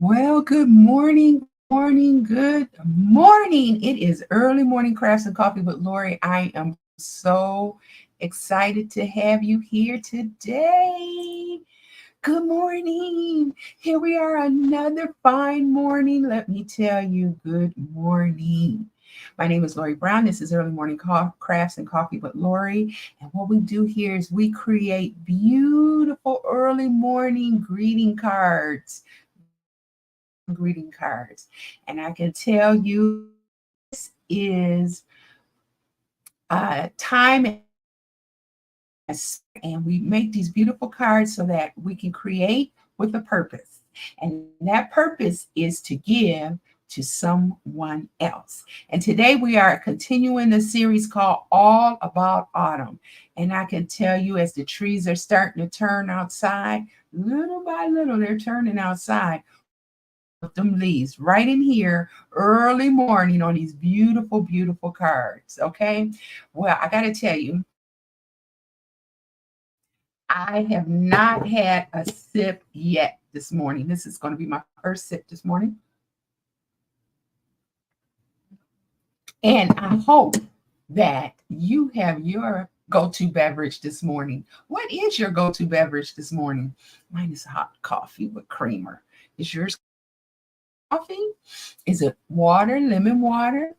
Well, good morning, good morning. It is early morning crafts and coffee with Lori. I am so excited to have you here today. Good morning. Here we are, another fine morning. Let me tell you, good morning. My name is Lori Brown. This is Early Morning Crafts and Coffee with Lori. And what we do here is we create beautiful early morning greeting cards. And I can tell you this is time and we make these beautiful cards so that we can create with a purpose. And that purpose is to give to someone else. And today we are continuing the series called All About Autumn. And I can tell you, as the trees are starting to turn outside, little by little, they're turning outside. Them leaves right in here early morning on these beautiful, beautiful cards. Okay. Well, I got to tell you, I have not had a sip yet this morning. This is going to be my first sip this morning. And I hope that you have your go-to beverage this morning. What is your go-to beverage this morning? Mine is hot coffee with creamer. Is yours coffee? Is it water, lemon water,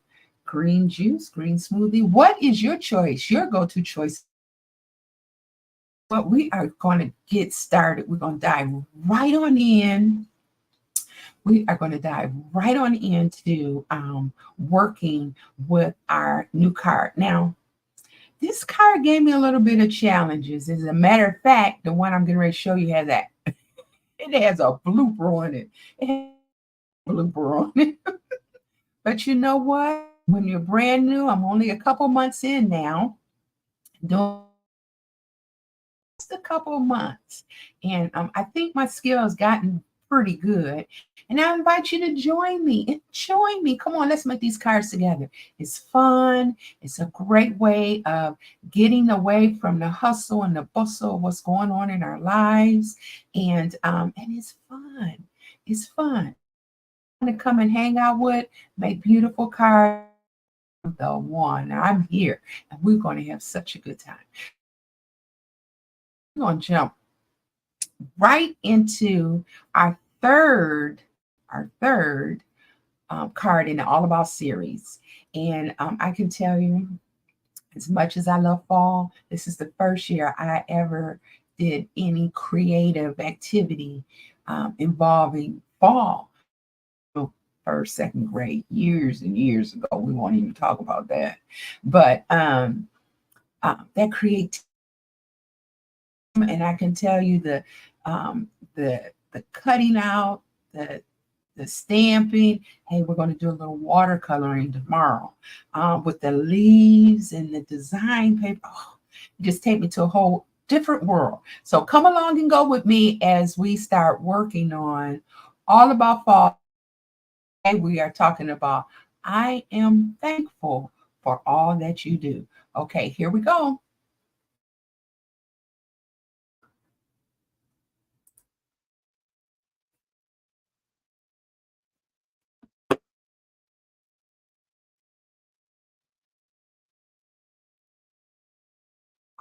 green juice, green smoothie? What is your choice, your go-to choice? But we are going to get started. We're going to dive right on in. We are going to dive right on into working with our new card. Now, this card gave me a little bit of challenges. As a matter of fact, the one I'm getting ready to show you has that. It has a blooper on it. It has a blooper on it. But you know what? When you're brand new, I'm only a couple months in now. Doing just a couple of months. And I think my skill has gotten pretty good. And I invite you to join me and join me. Come on, let's make these cards together. It's fun. It's a great way of getting away from the hustle and the bustle of what's going on in our lives. And it's fun. It's fun. To come and hang out with, make beautiful cards. The one. I'm here and we're going to have such a good time. We're going to jump right into our third card in the All About series. And I can tell you, as much as I love fall, this is the first year I ever did any creative activity involving fall. First, second grade, years and years ago. We won't even talk about that. But that creativity, and I can tell you the cutting out, the stamping. Hey, we're going to do a little watercoloring tomorrow with the leaves and the design paper. Oh, just take me to a whole different world. So come along and go with me as we start working on All About Fall. Today we are talking about I am thankful for all that you do. Okay, here we go.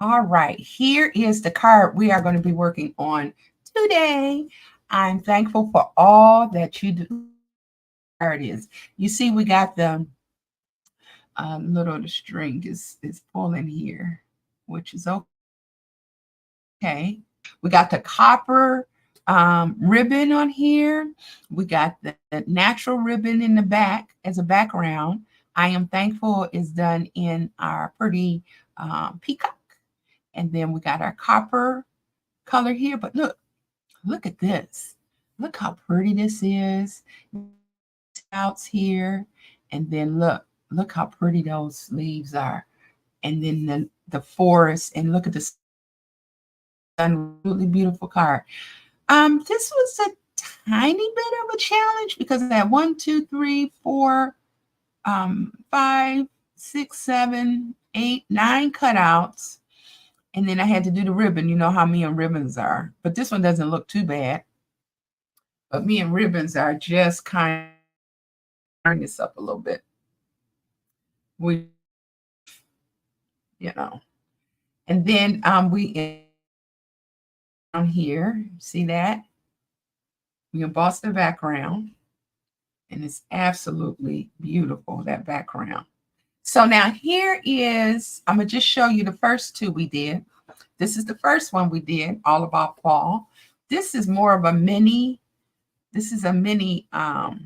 All right, here is the card we are going to be working on today. I'm thankful for all that you do. There it is. You see, we got the little the string is pulling here, which is okay. We got the copper ribbon on here. We got the natural ribbon in the back as a background. I am thankful is done in our pretty peacock. And then we got our copper color here. But look at this. Look how pretty this is. Outs here. And then look how pretty those leaves are. And then the forest. And look at this really beautiful card. This was a tiny bit of a challenge because I had 1, 2, 3, 4, 5, 6, 7, 8, 9 cutouts. And then I had to do the ribbon. You know how me and ribbons are. But this one doesn't look too bad. But me and ribbons are just kind of turn this up a little bit. We, you know, and then we down here, see that? We emboss the background, and it's absolutely beautiful, that background. So now here is, I'm going to just show you the first two we did. This is the first one we did, all about fall. This is more of a mini, this is a mini card.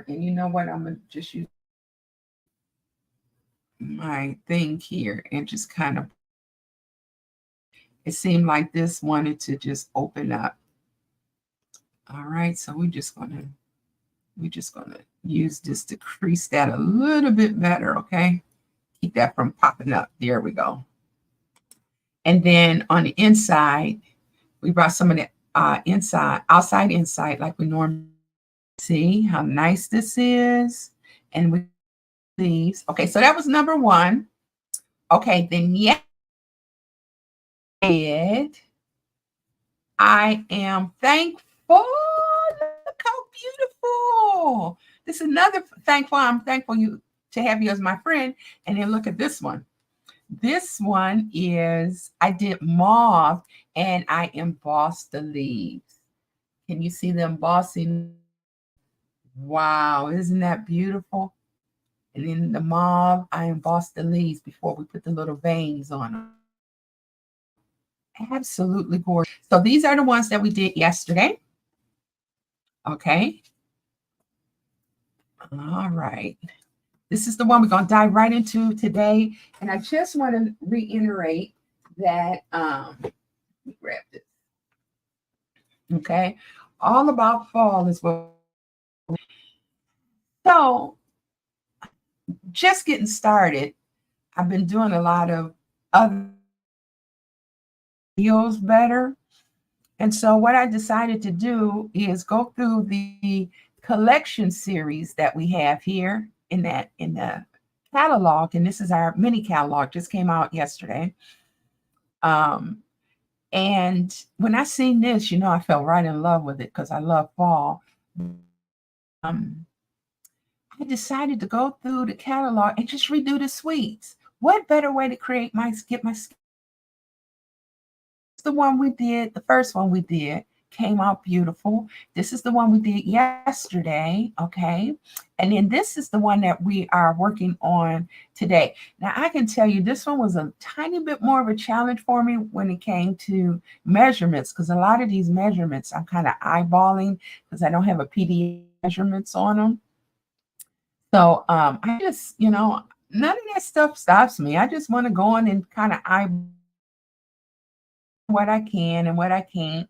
And you know what? I'm going to just use my thing here and just kind of, it seemed like this wanted to just open up. All right, so we're just gonna use this to crease that a little bit better, okay? Keep that from popping up. There we go. And then on the inside, we brought some of the outside inside, like we normally see how nice this is. And with these, okay, so that was number one. Okay, then yes, I am thankful. Look how beautiful. This is another thankful. I'm thankful to have you as my friend. And then look at this one. This one is, I did mauve and I embossed the leaves. Can you see the embossing? Wow, isn't that beautiful? And then the mauve, I embossed the leaves before we put the little veins on them. Absolutely gorgeous. So these are the ones that we did yesterday. Okay. All right. This is the one we're going to dive right into today. And I just want to reiterate that, let me grab this. Okay. All about fall is what. So just getting started, I've been doing a lot of other feels better. And so what I decided to do is go through the collection series that we have here in the catalog. And this is our mini catalog, just came out yesterday. And when I seen this, I fell right in love with it because I love fall. Um, I decided to go through the catalog and just redo the suites. What better way to get my the one we did, the first one we did came out beautiful. This is the one we did yesterday, okay? And then this is the one that we are working on today. Now, I can tell you this one was a tiny bit more of a challenge for me when it came to measurements, because a lot of these measurements I'm kind of eyeballing because I don't have a PDF measurements on them. So I just, none of that stuff stops me. I just want to go on and kind of eyeball what I can and what I can't.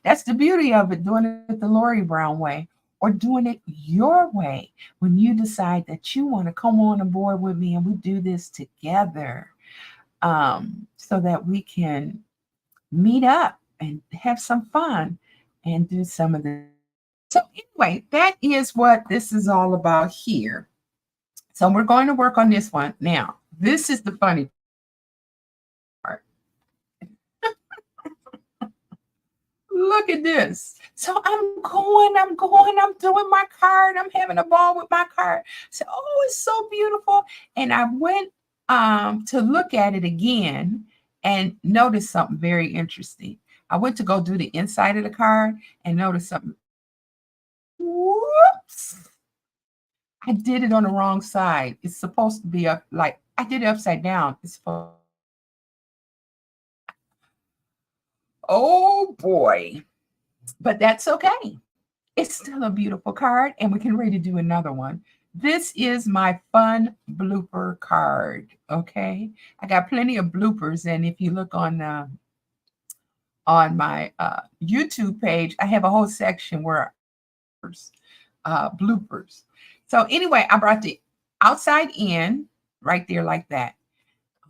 That's the beauty of it, doing it the Lorrie Brown way or doing it your way when you decide that you want to come on board with me and we do this together, so that we can meet up and have some fun and do some of the. So anyway, that is what this is all about here. So we're going to work on this one. Now, this is the funny part. Look at this. So I'm doing my card. I'm having a ball with my card. So, oh, it's so beautiful. And I went to look at it again and noticed something very interesting. I went to go do the inside of the card and noticed something. Whoops. I did it on the wrong side. It's supposed to be up, like I did it upside down. It's supposed. Oh boy. But that's okay. It's still a beautiful card, and we can ready to do another one. This is my fun blooper card. Okay, I got plenty of bloopers, and if you look on my YouTube page, I have a whole section where bloopers. So anyway, I brought the outside in right there like that.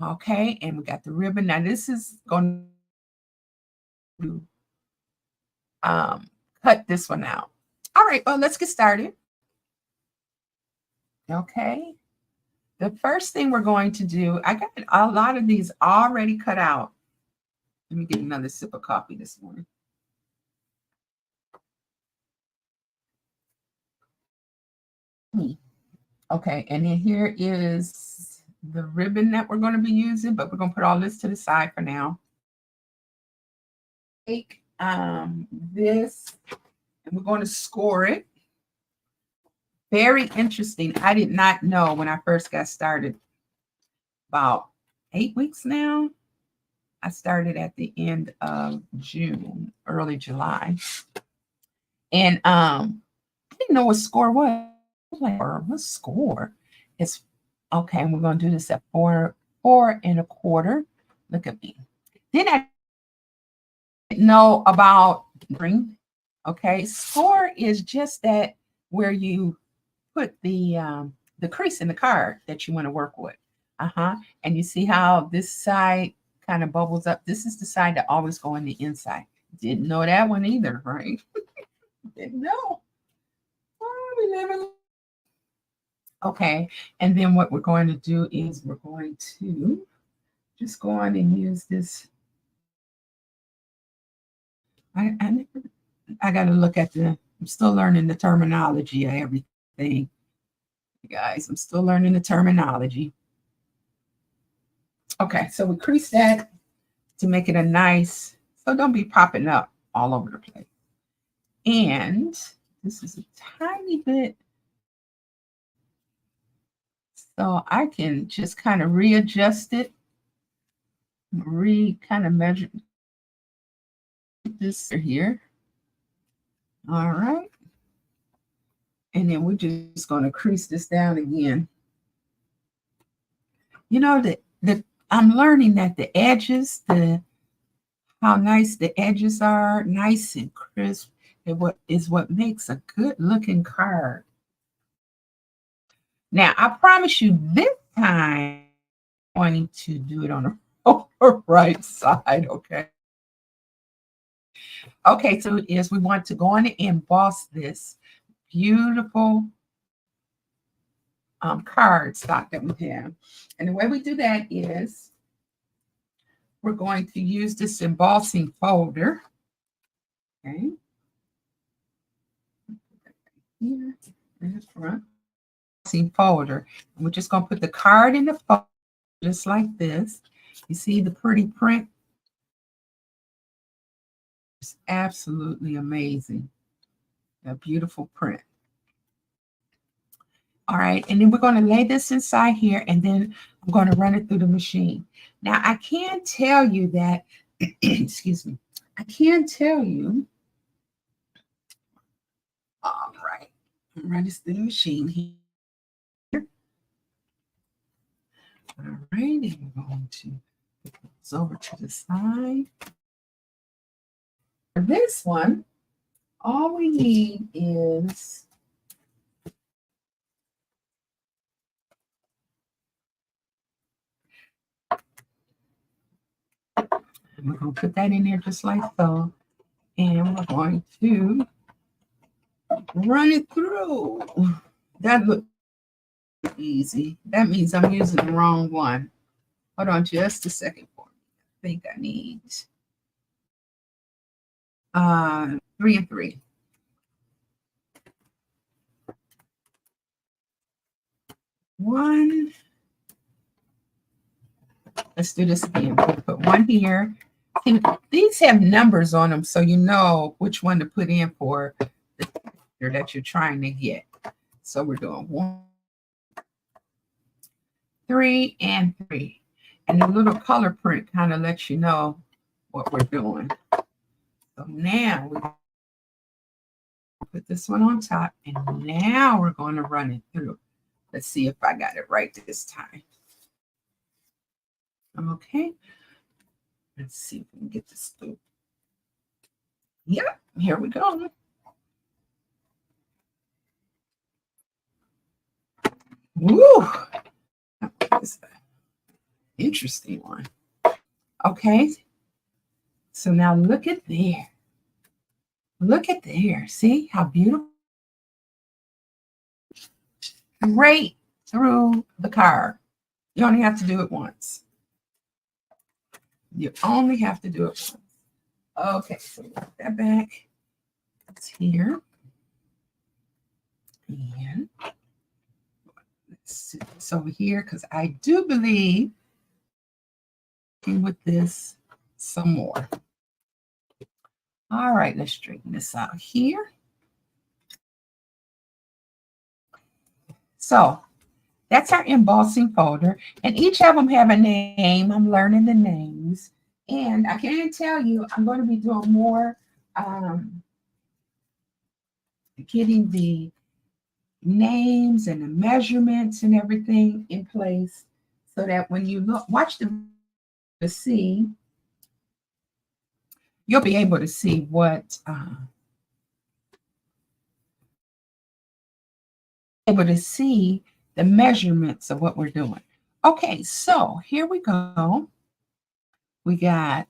Okay, and we got the ribbon. Now this is going to cut this one out. All right, well, let's get started. Okay. The first thing we're going to do, I got a lot of these already cut out. Let me get another sip of coffee this morning. Okay, and then here is the ribbon that we're going to be using, but we're going to put all this to the side for now. Take this, and we're going to score it. Very interesting. I did not know when I first got started, about 8 weeks now. I started at the end of June, early July. And I didn't know what score was. I was like, what score? It's okay, and we're gonna do this at 4.25. Look at me. Then I didn't know about ring. Okay, score is just that where you put the crease in the card that you want to work with. And you see how this side kind of bubbles up. This is the side that always go on the inside. Didn't know that one either, right? Didn't know. Oh, we never. Okay, and then what we're going to do is we're going to just go on and use this. I got to look at I'm still learning the terminology of everything. Guys, I'm still learning the terminology. Okay, so we crease that to make it a nice, so don't be popping up all over the place. And this is a tiny bit, so I can just kind of readjust it, kind of measure this here. All right. And then we're just going to crease this down again. You know, that I'm learning that the edges, how nice the edges are, nice and crisp, is what makes a good looking card. Now, I promise you this time I'm going to do it on the right side, okay? Okay, so we want to go on and emboss this beautiful card stock that we have. And the way we do that is we're going to use this embossing folder. Okay. Here in the front. Embossing folder. And we're just going to put the card in the folder just like this. You see the pretty print? It's absolutely amazing. A beautiful print. All right, and then we're going to lay this inside here, and then I'm going to run it through the machine. Now, I can tell you that, excuse me, I can tell you, all right, run this through the machine here. All right, and we're going to put this over to the side. For this one, all we need is we're going to put that in there just like so. And we're going to run it through. That looks easy. That means I'm using the wrong one. Hold on just a second for me. I think I need 3 and 3. One. Let's do this again. We'll put one here. See, these have numbers on them, so you know which one to put in for the texture that you're trying to get. So we're doing 1, 3, and 3. And the little color print kind of lets you know what we're doing. So now we put this one on top, and now we're going to run it through. Let's see if I got it right this time. Okay. Let's see if we can get this through. Yep, here we go. Woo! That was an interesting one. Okay. So now look at there. Look at there. See how beautiful? Right through the card. You only have to do it once. You only have to do it once. Okay, so put that back. It's here. And let's sit this over here because I do believe with this some more. All right, let's straighten this out here. So that's our embossing folder, and each of them have a name. I'm learning the names, and I can tell you I'm going to be doing more getting the names and the measurements and everything in place so that when you watch the see, you'll be able to see what able to see the measurements of what we're doing. Okay, so here we go. We got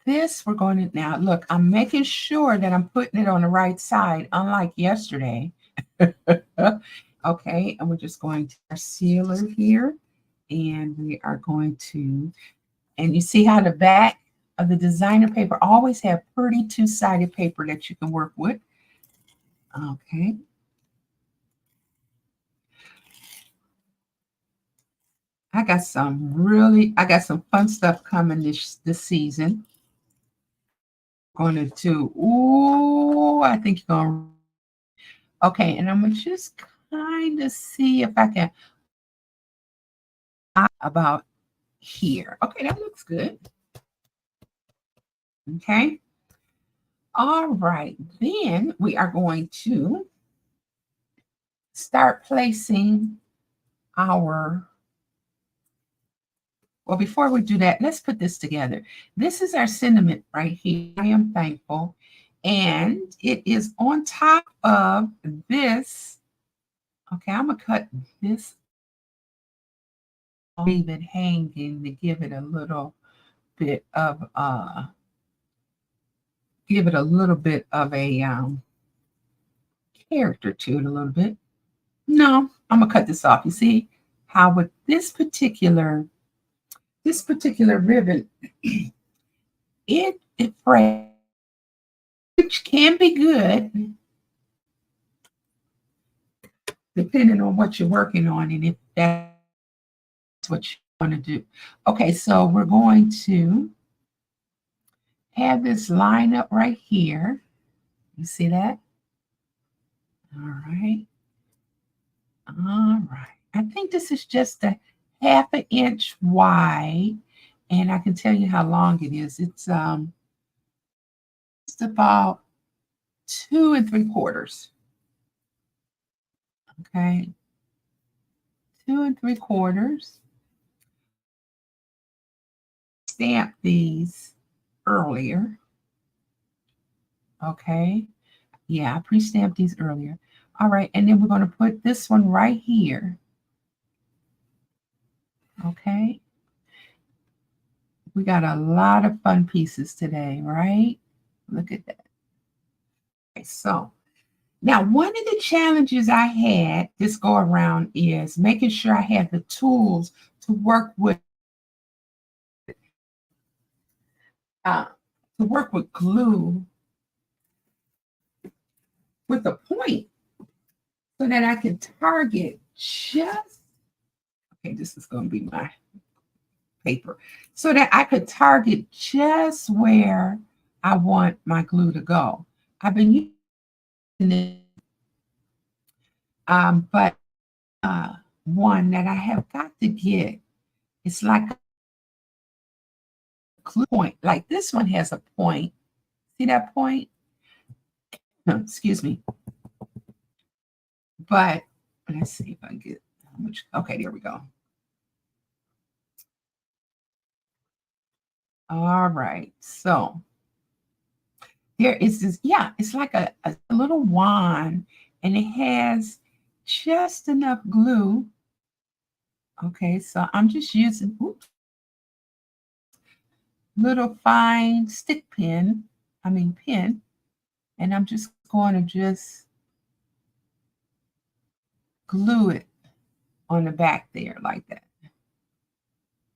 this. We're going to now look, I'm making sure that I'm putting it on the right side, unlike yesterday. Okay, and we're just going to our sealer here, and we are going to, and you see how the back of the designer paper always have pretty two-sided paper that you can work with. Okay. I got some fun stuff coming this season. Going to do, ooh, I think you're going to, okay, and I'm going to just kind of see if I can, about here. Okay, that looks good. Okay. All right, then we are going to start placing our, well, before we do that, let's put this together. This is our sentiment right here. I am thankful. And it is on top of this. Okay, I'm going to cut this. I'll leave it hanging to give it a little bit of a character to it a little bit. No, I'm going to cut this off. You see how with this particular ribbon, it frays, which can be good depending on what you're working on and if that's what you want to do. Okay, so we're going to have this line up right here. You see that? All right. All right. I think this is just a half an inch wide, and I can tell you how long it is. It's about 2 3/4. Okay, 2 3/4. Stamp these earlier. Okay, yeah, I pre-stamped these earlier. All right, and then we're going to put this one right here. Okay, we got a lot of fun pieces today, right? Look at that. Okay, so now one of the challenges I had this go around is making sure I had the tools to work with uh, glue with a point so that I can target just, okay, this is going to be my paper, so that I could target just where I want my glue to go. I've been using it, but one that I have got to get, it's like a glue point. Like this one has a point. See that point? Excuse me. But let's see if I can get how much. Okay, there we go. All right. So there is this, yeah, it's like a little wand, and it has just enough glue. Okay, so I'm just using little fine stick pin, pin, and I'm just going to just glue it on the back there like that.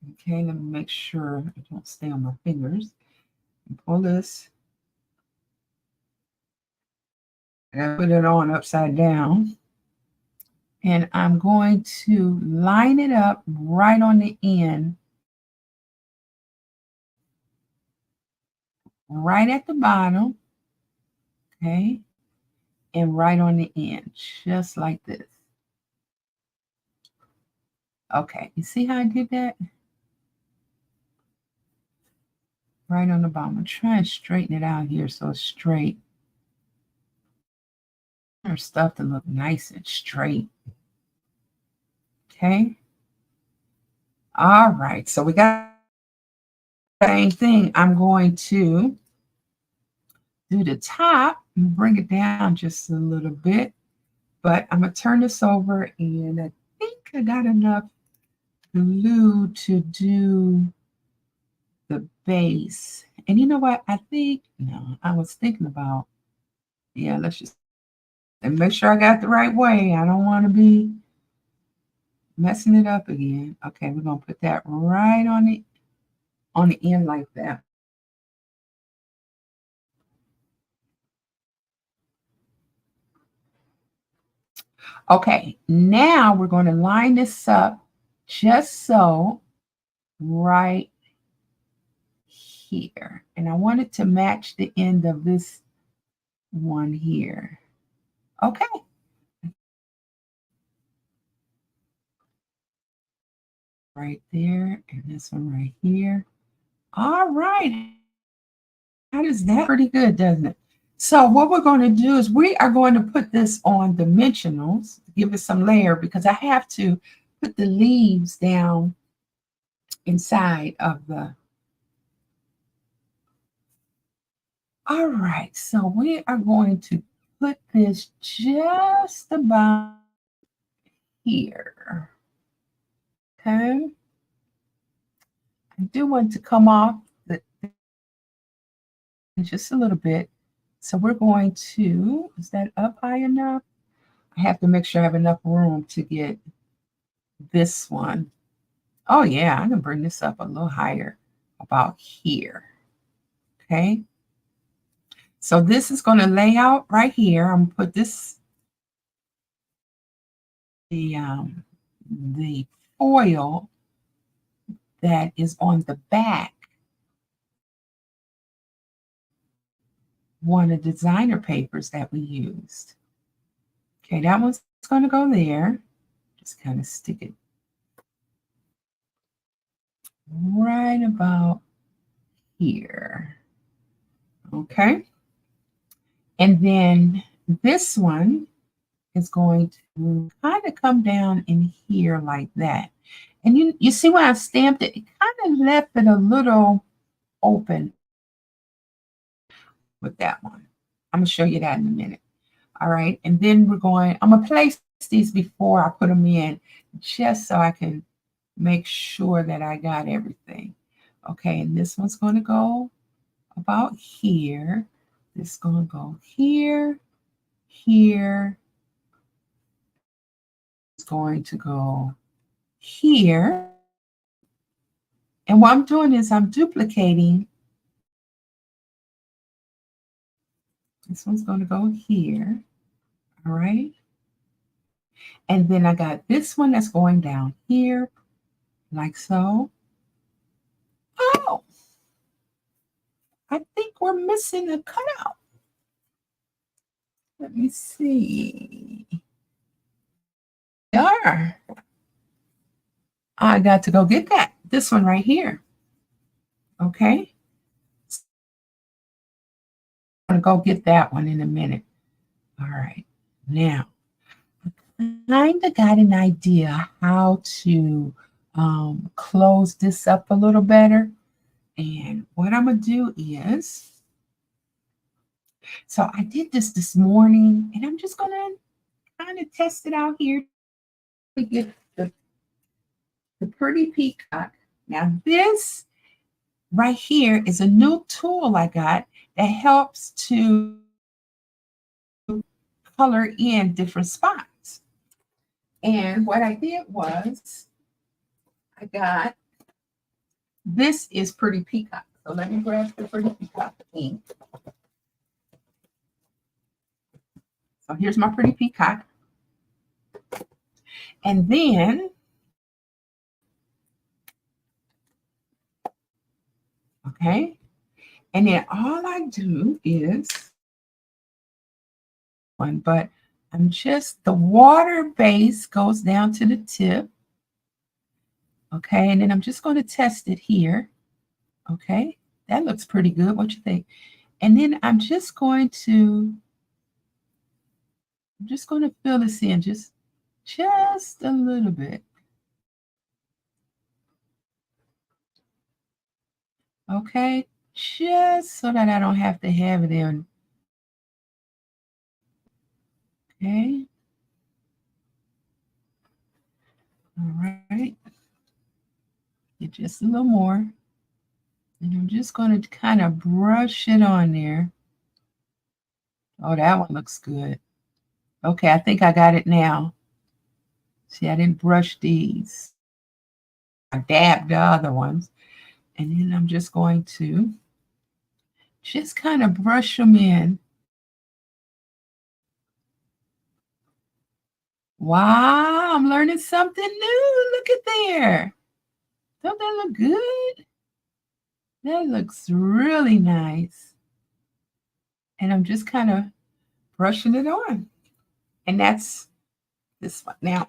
Okay, let me make sure it don't stay on my fingers. Pull this. I gotta put it on upside down. And I'm going to line it up right on the end, right at the bottom, okay, and right on the end, just like this. Okay, you see how I did that? Right on the bottom. I'm trying to straighten it out here so it's straight. Our stuff to look nice and straight. Okay. All right. So we got the same thing. I'm going to do the top and bring it down just a little bit. But I'm going to turn this over, and I think I got enough glue to do the base. And you know what? I think, no, I was thinking about, yeah, let's just and make sure I got the right way. I don't want to be messing it up again. Okay, we're gonna put that right on the end like that. Okay, now we're going to line this up just so right here. And I want it to match the end of this one here. Okay. Right there, and this one right here. All right. How does that? Pretty good, doesn't it? So what we're going to do is we are going to put this on dimensionals to give it some layer, because I have to put the leaves down inside of the. All right, so we are going to put this just about here. Okay. I do want to come off the, just a little bit. So we're going to, is that up high enough? I have to make sure I have enough room to get this one. Oh yeah, I can bring this up a little higher, about here. Okay. So this is going to lay out right here. I'm gonna put this the foil that is on the back, one of the designer papers that we used. Okay, that one's going to go there. Just kind of stick it right about here. Okay. And then this one is going to kind of come down in here like that. And you see where I stamped it? It kind of left it a little open with that one. I'm going to show you that in a minute. All right. And then I'm going to place these before I put them in, just so I can make sure that I got everything. Okay. And this one's going to go about here. This is going to go here, here. It's going to go here. And what I'm doing is I'm duplicating. This one's going to go here. All right. And then I got this one that's going down here, like so. Oh, I think we're missing a cutout. Let me see. There. I got to go get that. This one right here. Okay. I'm going to go get that one in a minute. All right. Now, I kind of got an idea how to close this up a little better. And what I'm going to do is, so I did this morning, and I'm just going to kind of test it out here to get the pretty peacock. Now, this right here is a new tool I got that helps to color in different spots. And what I did was I got this is Pretty Peacock. So let me grab the Pretty Peacock ink. So here's my Pretty Peacock. And then, okay, and then all I do is but I'm just, the water base goes down to the tip. Okay, and then I'm just going to test it here. Okay, that looks pretty good. What you think? And then I'm just going to fill this in just a little bit. Okay, just so that I don't have to have it in. Okay. All right. Get just a little more. And I'm just going to kind of brush it on there. Oh, that one looks good. Okay, I think I got it now. See, I didn't brush these. I dabbed the other ones. And then I'm just going to just kind of brush them in. Wow, I'm learning something new. Look at there. Don't that look good? That looks really nice. And I'm just kind of brushing it on. And that's this one. Now,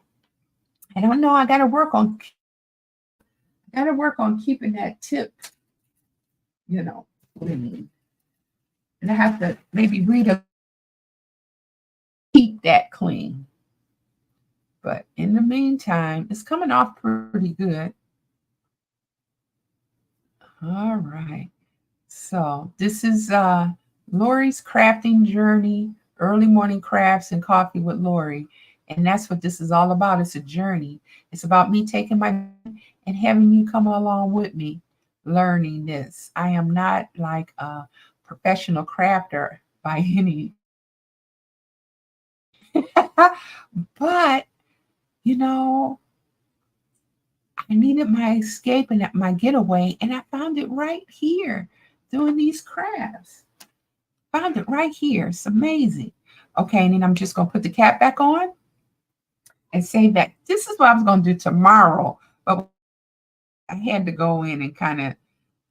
I don't know. I got to work on keeping that tip, clean. And I have to maybe read a keep that clean. But in the meantime, it's coming off pretty good. All right. So this is Lorrie's crafting journey, early morning crafts and coffee with Lorrie. And that's what this is all about. It's a journey. It's about me taking my and having you come along with me learning this. I am not like a professional crafter by any, but I needed my escape and my getaway, and I found it right here doing these crafts. Found it right here. It's amazing. Okay, and then I'm just going to put the cap back on and say that this is what I was going to do tomorrow, but I had to go in and kind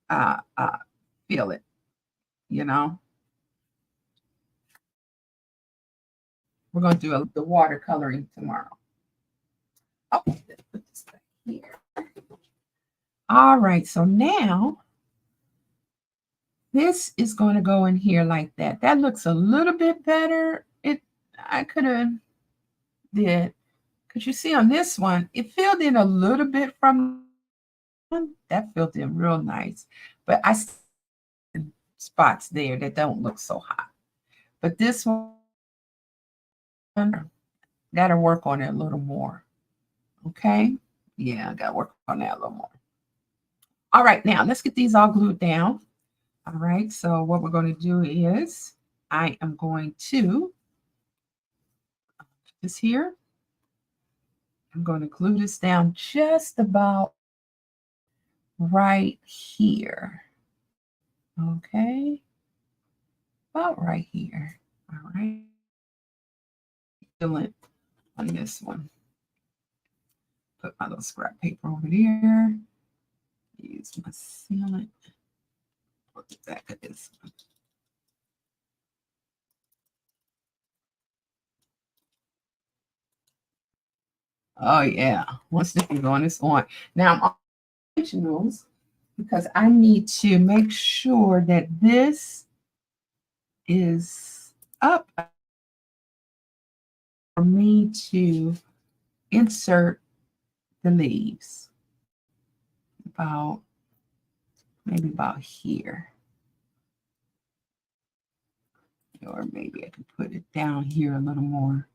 of feel it, you know. We're going to do the watercoloring tomorrow. Okay, let's put this back here. All right, so now this is going to go in here like that. That looks a little bit better. I could have did, because you see on this one, it filled in a little bit from that filled in real nice, but I see spots there that don't look so hot. But this one, got to work on it a little more. Okay, yeah, I got to work on that a little more. All right, now let's get these all glued down. All right, so what we're going to do is I am going to this here. I'm going to glue this down just about right here. Okay, about right here. All right, sealant on this one. Put my little scrap paper over there. Use my sealant. Put the back of this one. Oh yeah, once this is on, it's on. Now I'm on dimensionals because I need to make sure that this is up for me to insert the leaves. Maybe about here. Or maybe I can put it down here a little more.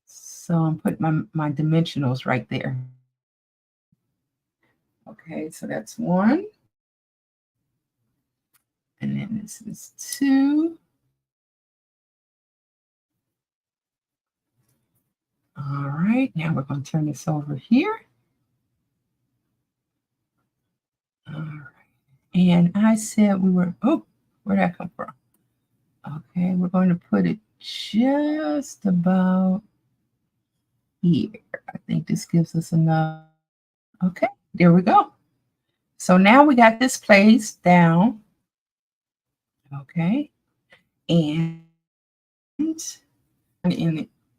So I'm putting my dimensionals right there. Okay, so that's one. And then this is two. All right, now we're going to turn this over here. And I said we were, oh, where'd that come from? Okay, we're going to put it just about here. I think this gives us enough. Okay, there we go. So now we got this placed down. Okay, and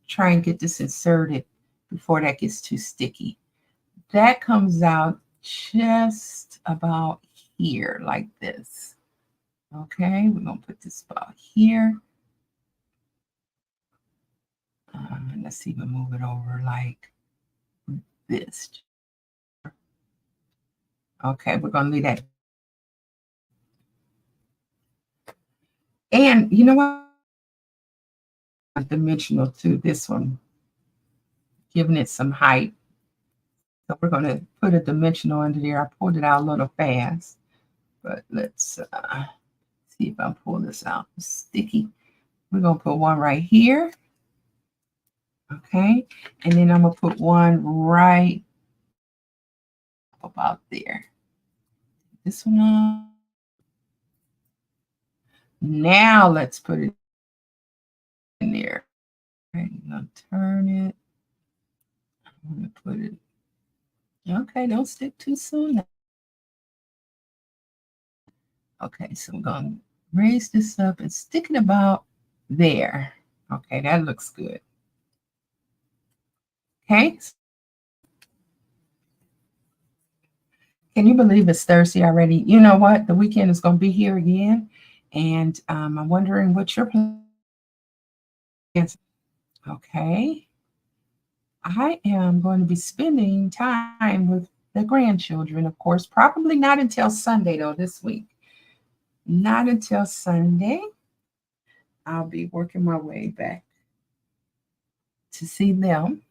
try and get this inserted before that gets too sticky. That comes out just about here, like this. Okay, we're gonna put this about here. Let's even move it over like this. Okay, we're gonna leave that. And you know what? Dimensional to this one, giving it some height. So we're gonna put a dimensional under there. I pulled it out a little fast, but let's see if I pull this out. It's sticky. We're gonna put one right here. Okay, and then I'm gonna put one right about there. This one on. Now let's put it in there. Okay, I'm gonna turn it. I'm gonna put it. Okay, don't stick too soon. Okay, so I'm gonna raise this up and stick it about there. Okay, that looks good. Okay. Can you believe it's Thursday already? You know what? The weekend is going to be here again. And I'm wondering what your plans. Okay. I am going to be spending time with the grandchildren, of course. Probably not until Sunday, though, this week. Not until Sunday. I'll be working my way back to see them.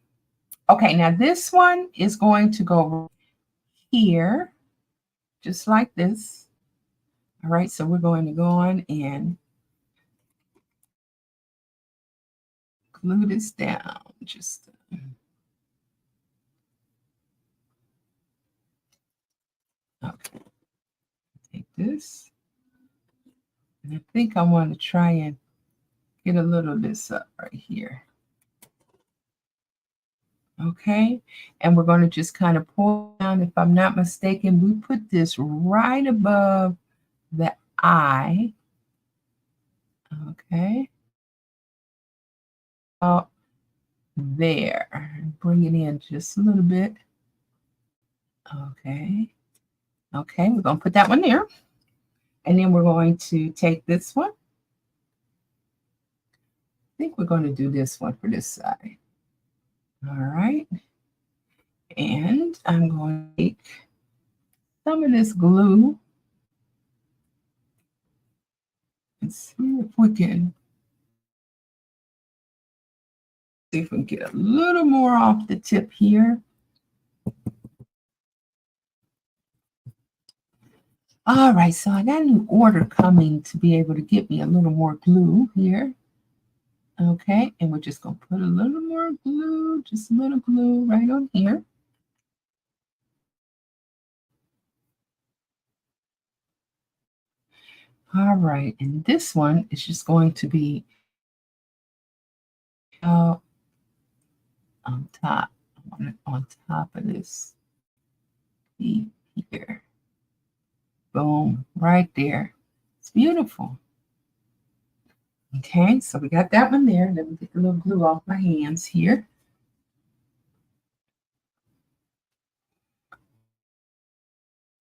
Okay, now this one is going to go here, just like this. All right, so we're going to go on and glue this down. Just okay. Take this. And I think I want to try and get a little of this up right here. Okay, and we're going to just kind of pull down. If I'm not mistaken, we put this right above the eye. Okay. Out there. Bring it in just a little bit. Okay. Okay, we're going to put that one there. And then we're going to take this one. I think we're going to do this one for this side. All right. And I'm going to take some of this glue and see if we can get a little more off the tip here. All right, so I got a new order coming to be able to get me a little more glue here. Okay, and we're just going to put a little more glue, just a little glue right on here. All right, and this one is just going to be on top, on top of this here. Boom, right there. It's beautiful. Okay, so we got that one there. Let me get a little glue off my hands here.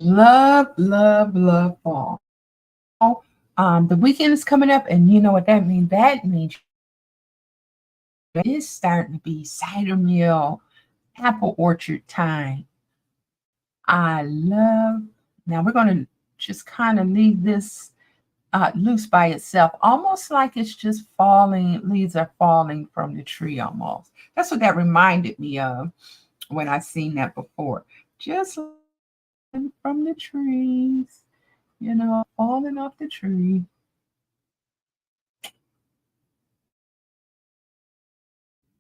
Love, love, love fall. The weekend is coming up, and you know what that means? That means it is starting to be cider mill, apple orchard time. I love. Now we're going to just kind of leave this loose by itself, almost like it's just falling. Leaves are falling from the tree almost. That's what that reminded me of when I seen that before. Just from the trees, you know, falling off the tree.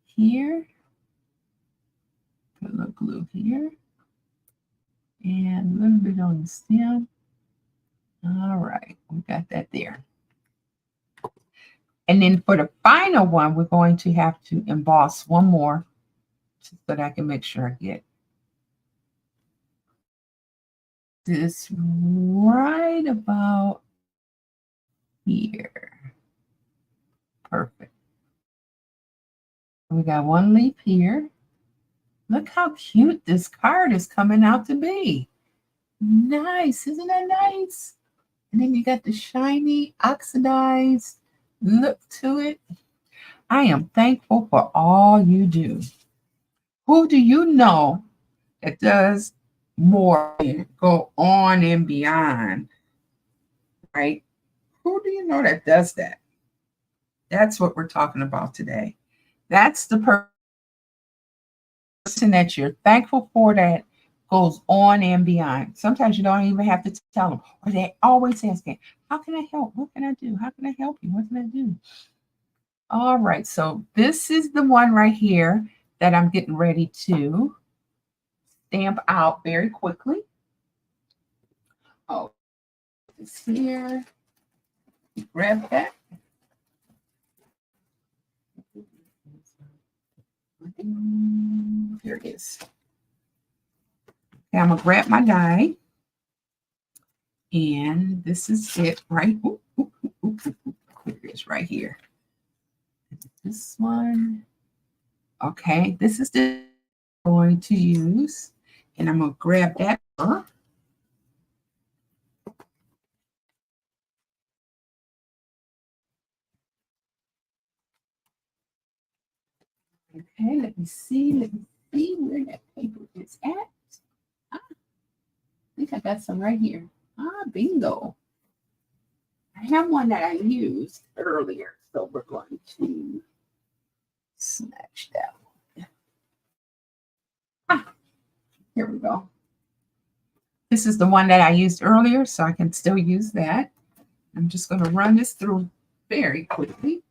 Here, put a little glue here, and a little bit on the stem. All right, we got that there. And then for the final one, we're going to have to emboss one more so that I can make sure I get this right about here. Perfect. We got one leaf here. Look how cute this card is coming out to be. Nice, isn't that nice? And then you got the shiny, oxidized look to it. I am thankful for all you do. Who do you know that does more and go on and beyond, right? Who do you know that does that? That's what we're talking about today. That's the person that you're thankful for that goes on and beyond. Sometimes you don't even have to tell them, or they always asking, how can I help? What can I do? How can I help you? What can I do? All right, so this is the one right here that I'm getting ready to stamp out very quickly. Oh, it's here. Grab that. Here it is. Okay, I'm gonna grab my die, and this is it, right? Ooh, ooh, ooh, ooh, ooh. Here it is, right here. This one. Okay, this is the I'm going to use, and I'm gonna grab that. Okay, let me see. Let me see where that paper is at. Ah, I think I got some right here. Ah, bingo. I have one that I used earlier, so we're going to snatch that one. Ah, here we go. This is the one that I used earlier, so I can still use that. I'm just going to run this through very quickly.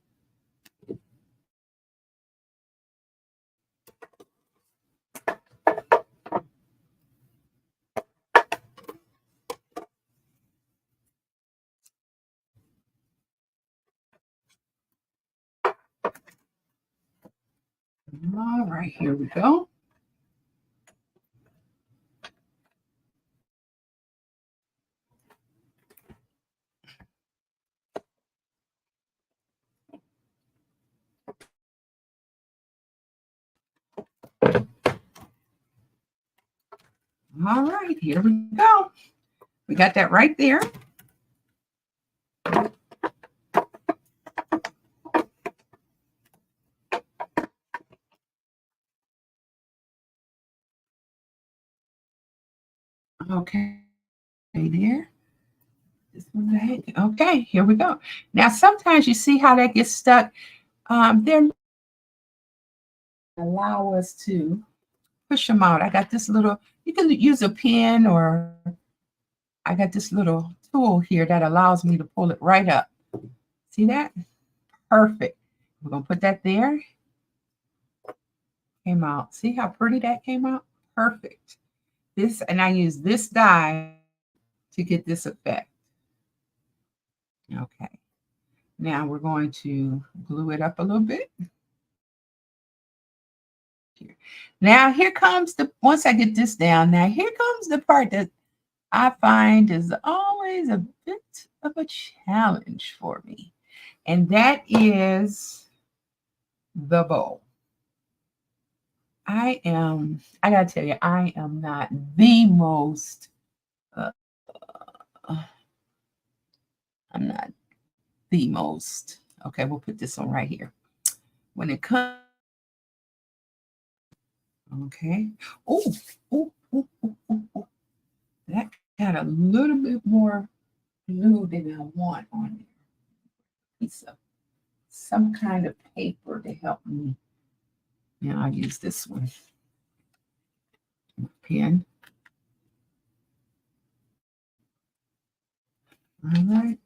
All right, here we go. All right, here we go. We got that right there. Okay, there. This one right. Okay, here we go. Now, sometimes you see how that gets stuck. They're allow us to push them out. I got this little, you can use a pen, or I got this little tool here that allows me to pull it right up. See that? Perfect. We're going to put that there. Came out. See how pretty that came out? Perfect. This, and I use this die to get this effect. Okay. Now we're going to glue it up a little bit. Here. Now here comes the, once I get this down, now here comes the part that I find is always a bit of a challenge for me. And that is the bow. I gotta tell you, I am not the most, uh, I'm not the most, okay, we'll put this on right here. When it comes, okay, oh, oh, oh, oh, oh, oh. That got a little bit more glue than I want on there. Piece of some kind of paper to help me. Now I'll use this one. Pen. All right.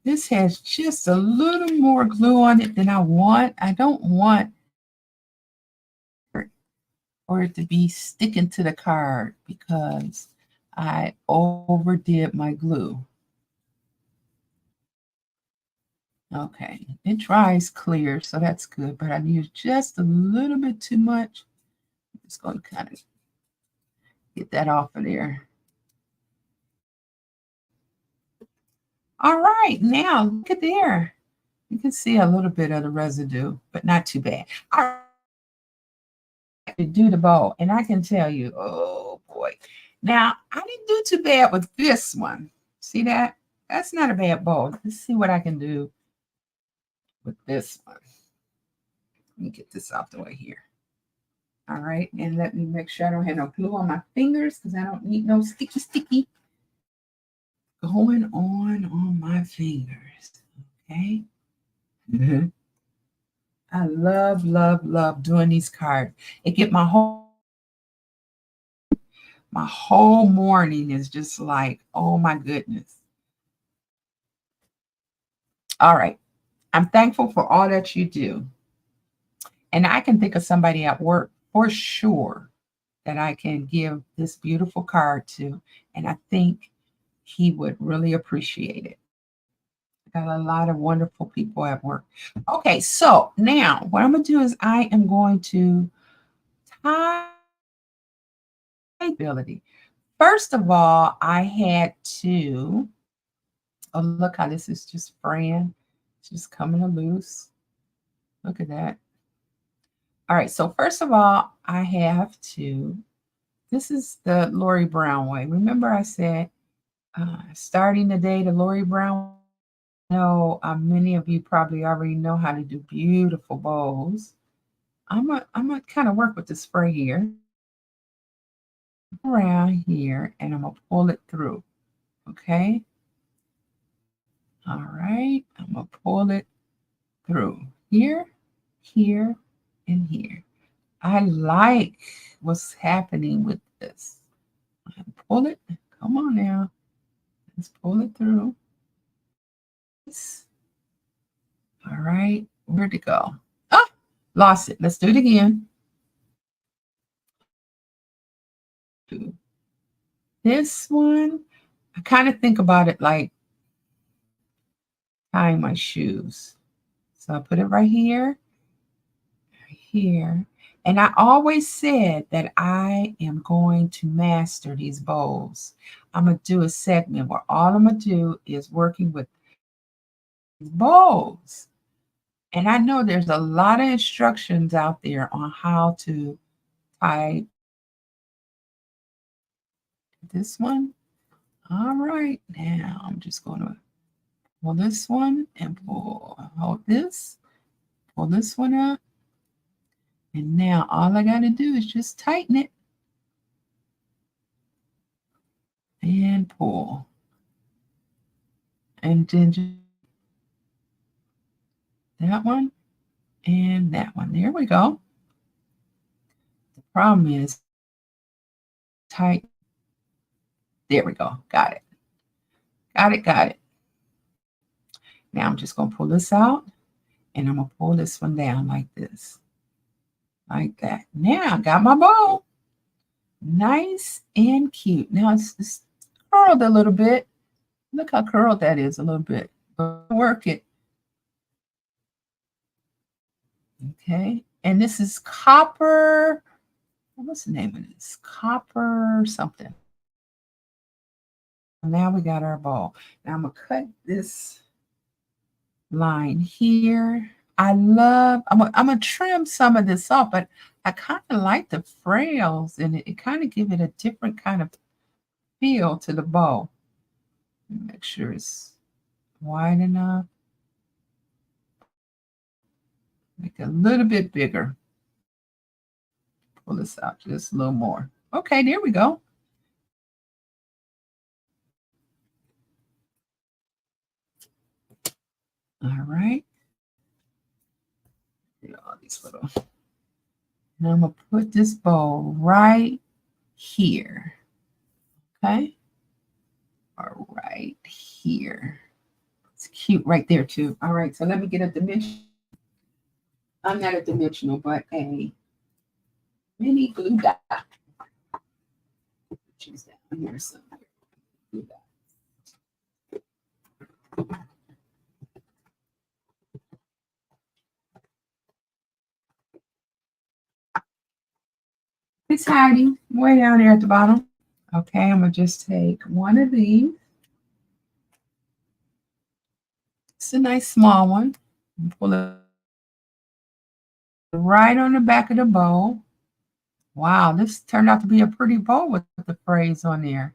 This has just a little more glue on it than I want. I don't want for it to be sticking to the card because I overdid my glue. Okay, it dries clear, so that's good, but I use just a little bit too much. I'm just going to kind of get that off of there. All right, now look at there. You can see a little bit of the residue, but not too bad. I to do the bow, and I can tell you, oh boy. Now, I didn't do too bad with this one. See that? That's not a bad bow. Let's see what I can do with this one. Let me get this off the way here. All right, and let me make sure I don't have no glue on my fingers because I don't need no sticky going on my fingers. Okay. I love doing these cards. It get my whole morning is just like, oh my goodness. All right. I'm thankful for all that you do. And I can think of somebody at work for sure that I can give this beautiful card to. And I think he would really appreciate it. I got a lot of wonderful people at work. Okay, so now what I'm going to do is I am going to tie ability. First of all, I had to, oh, look how this is just fraying. It's just coming loose. Look at that. All right, so first of all, I have to, this is the Lorrie Brown way. Remember I said starting the day the Lorrie Brown. I know many of you probably already know how to do beautiful bows. I'm gonna kind of work with the spray here, around here, and I'm gonna pull it through. Okay. All right. I'm gonna pull it through here, here, and here. I like what's happening with this. Pull it. Come on now. Let's pull it through. All right. Where'd it go? Ah, lost it. Let's do it again. This one, I kind of think about it like tying my shoes. So I put it right here, here. And I always said that I am going to master these bows. I'm going to do a segment where all I'm going to do is working with bows. And I know there's a lot of instructions out there on how to tie this one. All right, now I'm just going to pull this one and hold this, pull this one up. And now all I got to do is just tighten it and pull. And then just that one and that one. There we go. The problem is tight. There we go. Got it. Got it. Now I'm just going to pull this out and I'm going to pull this one down like this. Like that. Now I got my bow. Nice and cute. Now it's curled a little bit. Look how curled that is a little bit. But work it. Okay. And this is copper. What's the name of this? Copper something. Now we got our bow. Now I'm going to cut this line here. I'm gonna trim some of this off, but I kind of like the frills in it. It kind of give it a different kind of feel to the bow. Make sure it's wide enough. Make it a little bit bigger. Pull this out just a little more. Okay, there we go. All right. All these little. And I'm gonna put this bow right here. Okay. All right here. It's cute right there too. All right, so let me get a dimension. I'm not a dimensional, but a mini glue dot. She's down here somewhere. Glue dot. it's hiding way down there at the bottom. Okay, I'm going to just take one of these. It's a nice small one. Pull it right on the back of the bow. Wow, this turned out to be a pretty bow with the phrase on there.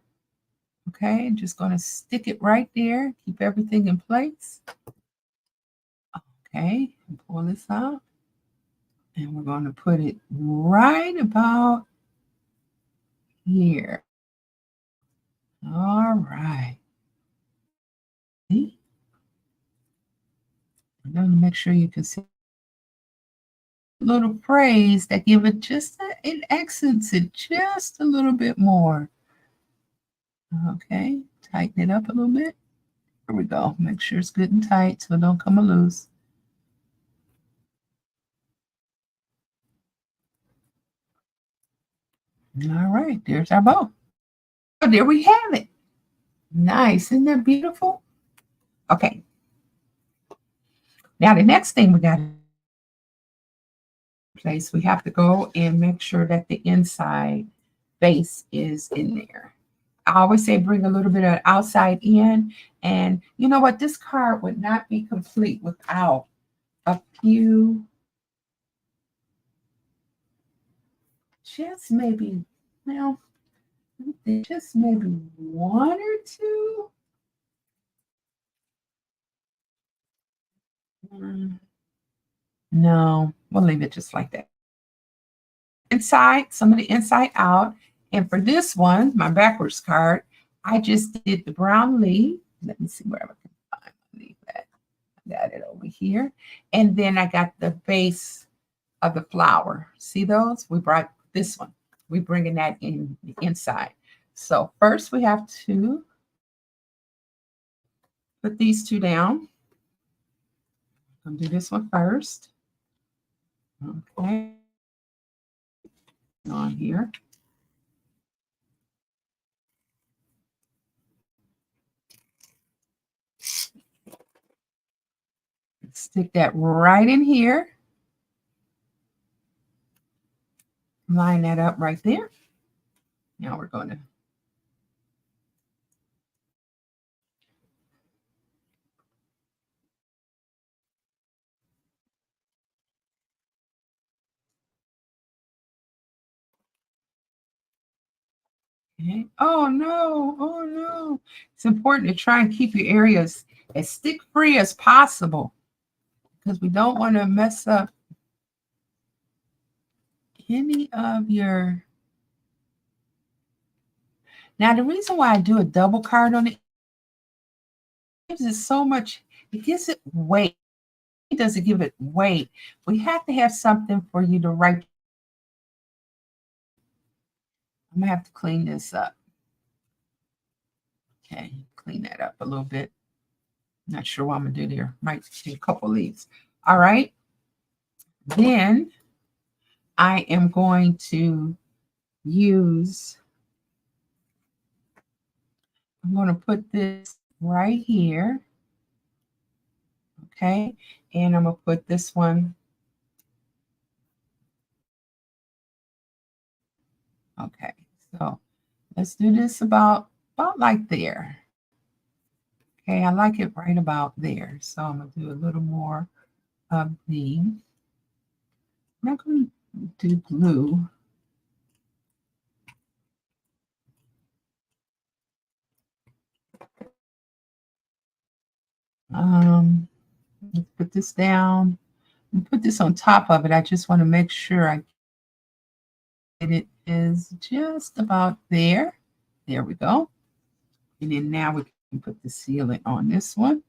Okay, just going to stick it right there. Keep everything in place. Okay, pull this out. And we're going to put it right about here. All right. See? I'm going to make sure you can see little phrase that give it just it accents it just a little bit more. Okay, tighten it up a little bit. Here we go. Make sure it's good and tight so it don't come loose. All right, there's our bow. Oh, there we have it. Nice, isn't that beautiful? Okay. Now the next thing we got to place, we have to go and make sure that the inside base is in there. I always say bring a little bit of outside in, and you know what? This card would not be complete without a few, just maybe, well, just maybe one or two. No, we'll leave it just like that. Inside, some of the inside out. And for this one, my backwards card, I just did the brown leaf. Let me see where I can find my leaf at. I got it over here. And then I got the base of the flower. See those? We brought this one. We're bringing that in the inside. So first we have to put these two down. I'm gonna do this one first. Okay. On here. Stick that right in here. Line that up right there. Now we're going to okay. Oh no, oh no. It's important to try and keep your areas as stick free as possible because we don't want to mess up any of your. Now the reason why I do a double card on it gives it so much, it gives it weight. It doesn't give it weight. We have to have something for you to write. I'm gonna have to clean this up. Okay, clean that up a little bit. Not sure what I'm gonna do there. Might do a couple leaves. All right. Then I am going to use, I'm going to put this right here. Okay. And I'm going to put this one. Okay. So let's do this about like there. Okay. I like it right about there. So I'm going to do a little more of the, I'm not going to do blue. Let's put this down and put this on top of it. I just want to make sure I get it is just about there. There we go. And then now we can put the sealant on this one.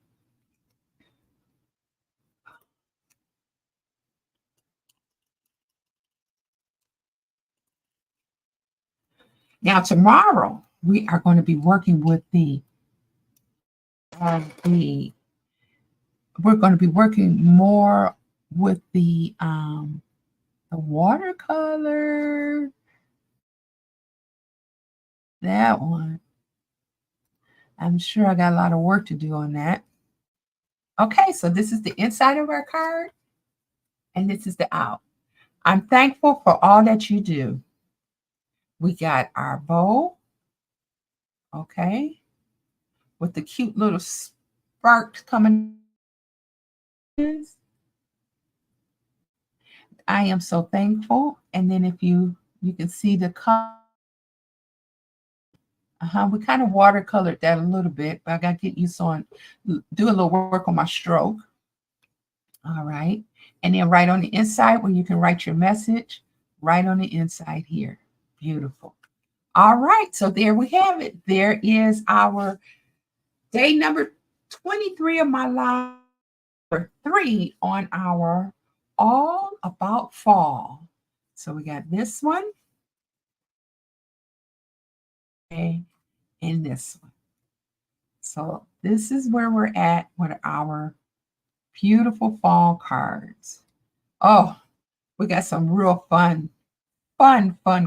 Now tomorrow we are going to be working with we're going to be working more with the watercolor. That one. I'm sure I got a lot of work to do on that. Okay, so this is the inside of our card, and this is the out. I'm thankful for all that you do. We got our bow, okay, with the cute little sparks coming. I am so thankful. And then if you can see the color, we kind of watercolored that a little bit, but I got to get used on, do a little work on my stroke. All right. And then right on the inside where you can write your message, right on the inside here. Beautiful. All right. So there we have it. There is our day number 23 of my life, or 3 on our All About Fall. So we got this one, okay, and this one. So this is where we're at with our beautiful fall cards. Oh, we got some real fun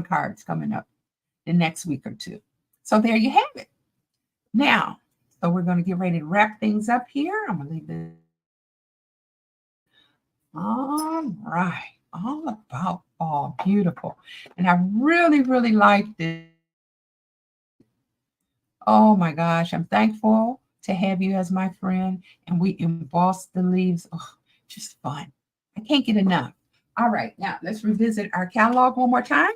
cards coming up the next week or two. So there you have it. Now, so we're going to get ready to wrap things up here. I'm going to leave this. All right. All about fall. Beautiful. And I really like this. Oh my gosh. I'm thankful to have you as my friend. And we emboss the leaves. Oh, just fun. I can't get enough. All right. Now let's revisit our catalog one more time.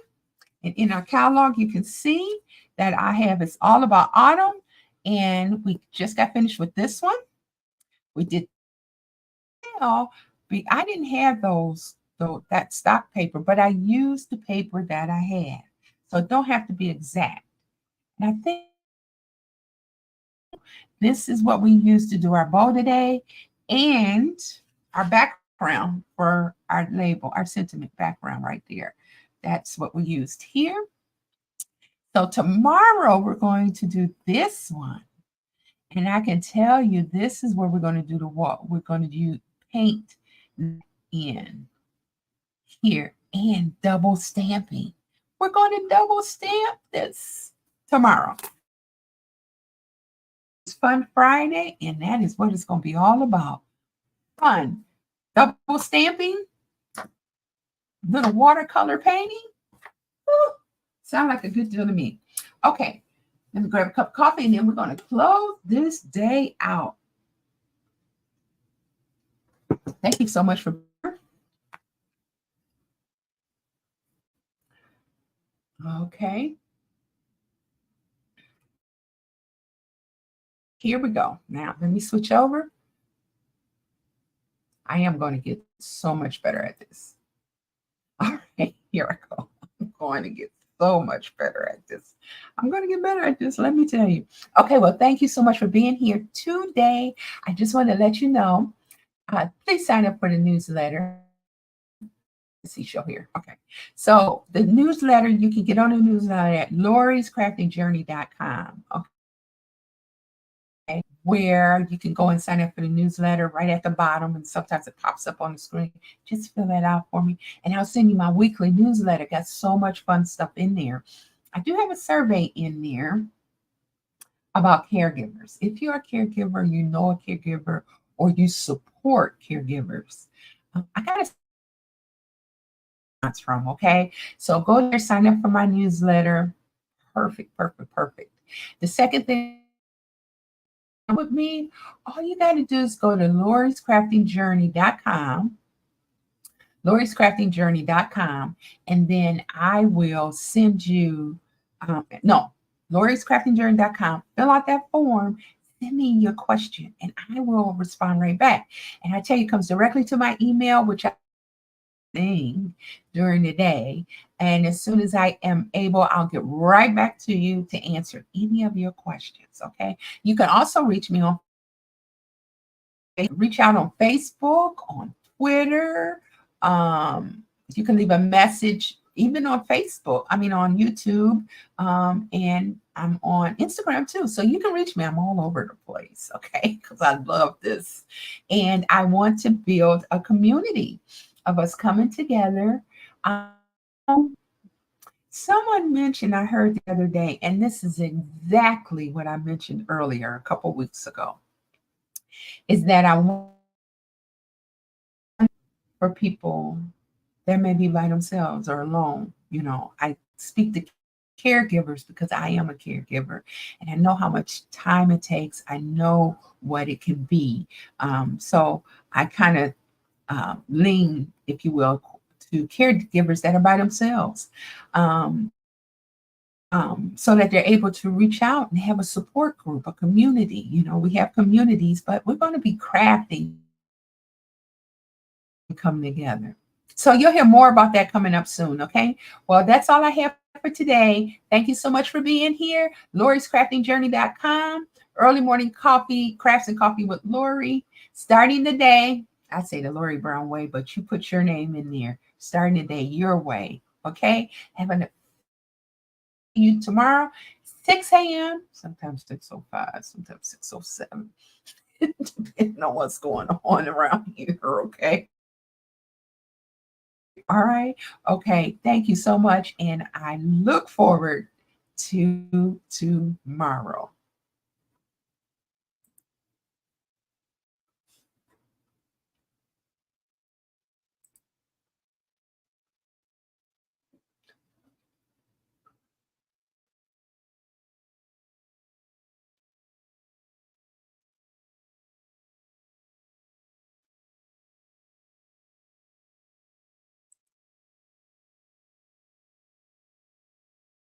And in our catalog, you can see that I have It's All About Autumn. And we just got finished with this one. We did, I didn't have that stock paper, but I used the paper that I had. So it don't have to be exact. And I think this is what we used to do our bow today and our background for our label, our sentiment background right there. That's what we used here. So tomorrow we're going to do this one. And I can tell you, this is where we're going to do the what? We're going to do paint in here and double stamping. We're going to double stamp this tomorrow. It's Fun Friday, and that is what it's going to be all about. Fun. Double stamping, little watercolor painting. Woo, sound like a good deal to me. Okay, let me grab a cup of coffee, and then we're going to close this day out. Thank you so much for. Okay. Here we go. Now, let me switch over. I am going to get so much better at this. All right, here I go. I'm going to get so much better at this. I'm going to get better at this, let me tell you. Okay, well, thank you so much for being here today. I just want to let you know, please sign up for the newsletter. Let's see, show here. Okay, so the newsletter, you can get on the newsletter at lorriescraftingjourney.com. Okay, where you can go and sign up for the newsletter right at the bottom, and sometimes it pops up on the screen. Just fill that out for me, and I'll send you my weekly newsletter. Got so much fun stuff in there. I do have a survey in there about caregivers. If you're a caregiver, you know a caregiver, or you support caregivers, I got a response from, okay? So go there, sign up for my newsletter. Perfect. The second thing with me, all you got to do is go to lorriescraftingjourney.com, lorriescraftingjourney.com, and then I will send you, lorriescraftingjourney.com, fill out that form, send me your question, and I will respond right back. And I tell you, it comes directly to my email, which I thing during the day. And as soon as I am able, I'll get right back to you to answer any of your questions. Okay. You can also reach out on Facebook, on Twitter. You can leave a message even on Facebook, on YouTube, and I'm on Instagram too. So you can reach me. I'm all over the place, okay? Because I love this. And I want to build a community of us coming together. Someone mentioned, I heard the other day, and this is exactly what I mentioned earlier, a couple weeks ago, is that I want for people that may be by themselves or alone. I speak to caregivers, because I am a caregiver and I know how much time it takes. I know what it can be. So I kind of lean, if you will, to caregivers that are by themselves. Um, so that they're able to reach out and have a support group, a community. You know, we have communities, but we're going to be crafty and come together. So you'll hear more about that coming up soon. Okay. Well, that's all I have for today. Thank you so much for being here. Lorrie'sCraftingJourney.com. Early morning coffee, crafts and coffee with Lorrie. Starting the day, I say the Lorrie Brown way, but you put your name in there. Starting the day your way. Okay. Having you tomorrow, 6 a.m., sometimes 6:05, sometimes 6:07, depending on what's going on around here. Okay. All right. Okay. Thank you so much. And I look forward to tomorrow.